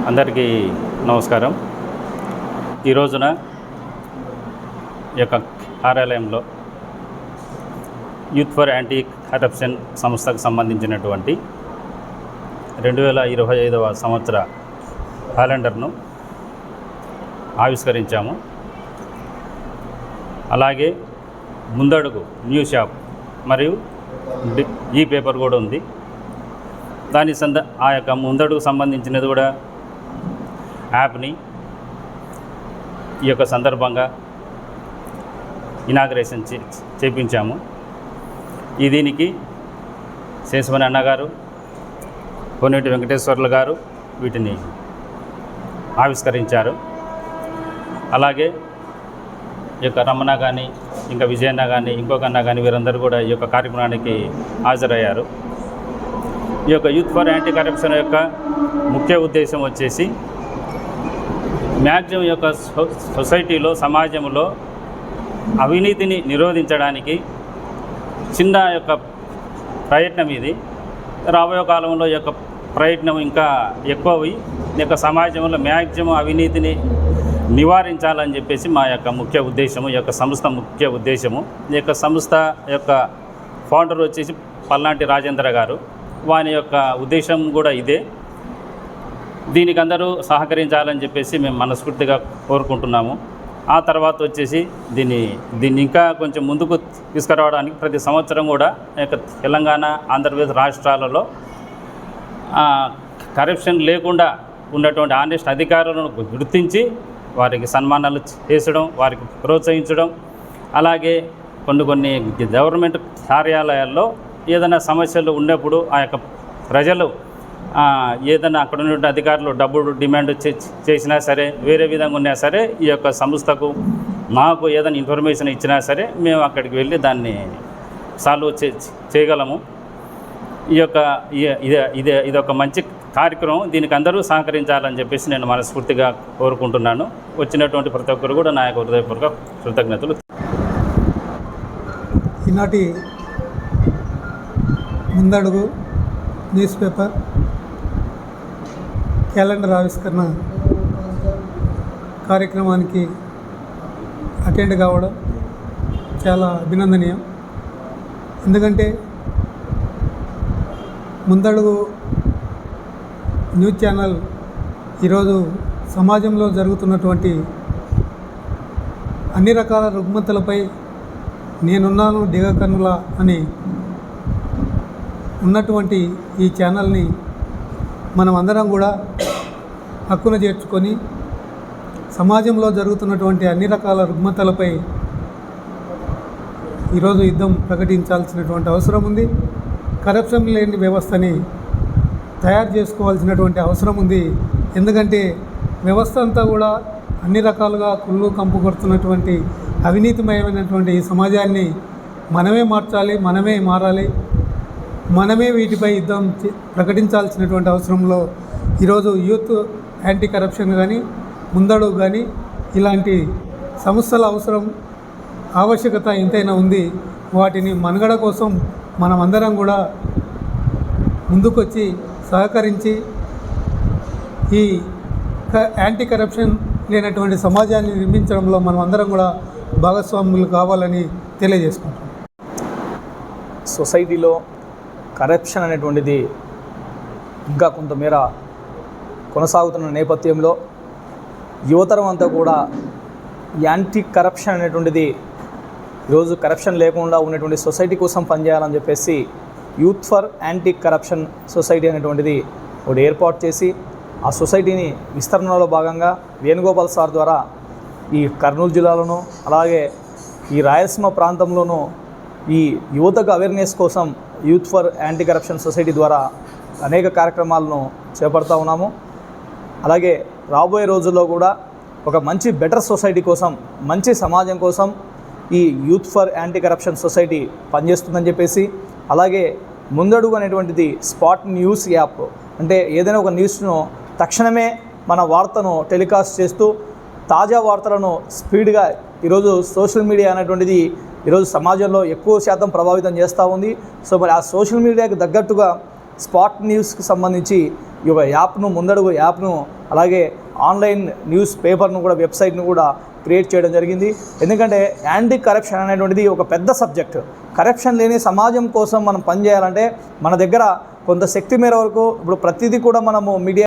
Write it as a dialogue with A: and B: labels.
A: అందరికీ నమస్కారం. ఈ రోజున ఈ యొక్క కార్యాలయంలో యూత్ ఫర్ యాంటీ కరప్షన్ సంస్థకు సంబంధించినటువంటి 2025వ సంవత్సర క్యాలెండర్ను ఆవిష్కరించాము. అలాగే ముందడుగు న్యూస్ యాప్ మరియు ఈ పేపర్ కూడా ఉంది. దాని ఆ యొక్క ముందడుగు సంబంధించినది కూడా యాప్ని ఈ యొక్క సందర్భంగా ఇనాగ్రేషన్ చేపించాము. దీనికి శేషమణి అన్నగారు, కోనేటి వెంకటేశ్వర్లు గారు వీటిని ఆవిష్కరించారు. అలాగే ఈ యొక్క రమణ కానీ, ఇంకా విజయన్న కానీ, ఇంకొక అన్న కానీ వీరందరూ కూడా ఈ యొక్క కార్యక్రమానికి హాజరయ్యారు. ఈ యొక్క యూత్ ఫర్ యాంటీ కరప్షన్ యొక్క ముఖ్య ఉద్దేశం వచ్చేసి మ్యాక్సిమం యొక్క సొసైటీలో, సమాజంలో అవినీతిని నిరోధించడానికి చిన్న యొక్క ప్రయత్నం ఇది. రాబోయే కాలంలో ఈ యొక్క ప్రయత్నం ఇంకా ఎక్కువై ఈ యొక్క సమాజంలో మ్యాక్సిమం అవినీతిని నివారించాలని చెప్పేసి మా యొక్క ముఖ్య ఉద్దేశము, ఈ యొక్క సంస్థ ముఖ్య ఉద్దేశము. ఈ యొక్క సంస్థ యొక్క ఫౌండర్ వచ్చేసి పల్నాటి రాజేంద్ర గారు. వాని యొక్క ఉద్దేశం కూడా ఇదే. దీనికి అందరూ సహకరించాలని చెప్పేసి మేము మనస్ఫూర్తిగా కోరుకుంటున్నాము. ఆ తర్వాత వచ్చేసి దీన్ని ఇంకా కొంచెం ముందుకు తీసుకురావడానికి ప్రతి సంవత్సరం కూడా తెలంగాణ, ఆంధ్రప్రదేశ్ రాష్ట్రాలలో కరప్షన్ లేకుండా ఉన్నటువంటి ఆనెస్ట్ అధికారులను గుర్తించి వారికి సన్మానాలు చేసడం, వారికి ప్రోత్సహించడం, అలాగే కొన్ని గవర్నమెంట్ కార్యాలయాల్లో ఏదైనా సమస్యలు ఉన్నప్పుడు ఆ యొక్క ప్రజలు ఏదైనా అక్కడ ఉన్నటువంటి అధికారులు డబ్బులు డిమాండ్ చేసినా సరే, వేరే విధంగా ఉన్నా సరే, ఈ యొక్క సంస్థకు మాకు ఏదైనా ఇన్ఫర్మేషన్ ఇచ్చినా సరే మేము అక్కడికి వెళ్ళి దాన్ని సాల్వ్ చేయగలము. ఇది ఒక మంచి కార్యక్రమం. దీనికి అందరూ సహకరించాలని చెప్పేసి నేను మనస్ఫూర్తిగా కోరుకుంటున్నాను. వచ్చినటువంటి ప్రతి ఒక్కరు కూడా నా యొక్క హృదయపూర్వక కృతజ్ఞతలు.
B: ఈనాటి ముందడుగు న్యూస్ పేపర్ క్యాలెండర్ ఆవిష్కరణ కార్యక్రమానికి అటెండ్ కావడం చాలా అభినందనీయం. ఎందుకంటే ముందడుగు న్యూస్ ఛానల్ ఈరోజు సమాజంలో జరుగుతున్నటువంటి అన్ని రకాల రుగ్మతలపై నేనున్నాను దిగకన్నులా అని ఉన్నటువంటి ఈ ఛానల్ని మనం అందరం కూడా హక్కున చేర్చుకొని సమాజంలో జరుగుతున్నటువంటి అన్ని రకాల రుగ్మతలపై ఈరోజు యుద్ధం ప్రకటించాల్సినటువంటి అవసరం ఉంది. కరప్షన్ లేని వ్యవస్థని తయారు చేసుకోవాల్సినటువంటి అవసరం ఉంది. ఎందుకంటే వ్యవస్థ అంతా కూడా అన్ని రకాలుగా కుళ్ళు కంపు కొడుతున్నటువంటి అవినీతిమయమైనటువంటి ఈ సమాజాన్ని మనమే మార్చాలి, మనమే మారాలి, మనమే వీటిపై యుద్ధం ప్రకటించాల్సినటువంటి అవసరంలో ఈరోజు యూత్ యాంటీ కరప్షన్ కానీ, ముందడుగు కానీ ఇలాంటి సంస్థల ఆవశ్యకత ఎంతైనా ఉంది. వాటిని మనుగడ కోసం మనమందరం కూడా ముందుకొచ్చి సహకరించి ఈ యాంటీ కరప్షన్ లేనటువంటి సమాజాన్ని నిర్మించడంలో మనం అందరం కూడా భాగస్వాములు కావాలని తెలియజేసుకుంటాం.
C: సొసైటీలో కరప్షన్ అనేటువంటిది ఇంకా కొంతమేర కొనసాగుతున్న నేపథ్యంలో యువతరం అంతా కూడా యాంటీ కరప్షన్ అనేటువంటిది ఈరోజు కరప్షన్ లేకుండా ఉన్నటువంటి సొసైటీ కోసం పనిచేయాలని చెప్పేసి youth for anti corruption society అనేటువంటిది ఒకటి ఏర్పాటు చేసి ఆ సొసైటీని విస్తరణలో భాగంగా వేణుగోపాల్ సార్ ద్వారా ఈ కర్నూలు జిల్లాలోనూ అలాగే ఈ రాయలసీమ ప్రాంతంలోనూ ఈ యువతకు అవేర్నెస్ కోసం youth for anti corruption society ద్వారా అనేక కార్యక్రమాలను చేపడతా ఉన్నాము. అలాగే రాబోయే రోజుల్లో కూడా ఒక మంచి బెటర్ సొసైటీ కోసం, మంచి సమాజం కోసం ఈ youth for anti corruption society పనిచేస్తుందని చెప్పేసి, అలాగే ముందడుగు అనేటువంటిది స్పాట్ న్యూస్ యాప్, అంటే ఏదైనా ఒక న్యూస్ను తక్షణమే మన వార్తను టెలికాస్ట్ చేస్తూ తాజా వార్తలను స్పీడ్గా, ఈరోజు సోషల్ మీడియా అనేటువంటిది ఈరోజు సమాజంలో ఎక్కువ శాతం ప్రభావితం చేస్తూ ఉంది. సో మరి ఆ సోషల్ మీడియాకి తగ్గట్టుగా స్పాట్ న్యూస్కి సంబంధించి ఈ యొక్క యాప్ను, ముందడుగు యాప్ను, అలాగే ఆన్లైన్ న్యూస్ పేపర్ను కూడా, వెబ్సైట్ను కూడా క్రియేట్ చేయడం జరిగింది. ఎందుకంటే యాంటీ కరప్షన్ అనేటువంటిది ఒక పెద్ద సబ్జెక్ట్. కరప్షన్ లేని సమాజం కోసం మనం పనిచేయాలంటే మన దగ్గర కొంత శక్తి మేర వరకు ఇప్పుడు ప్రతిదీ కూడా మనము మీడియా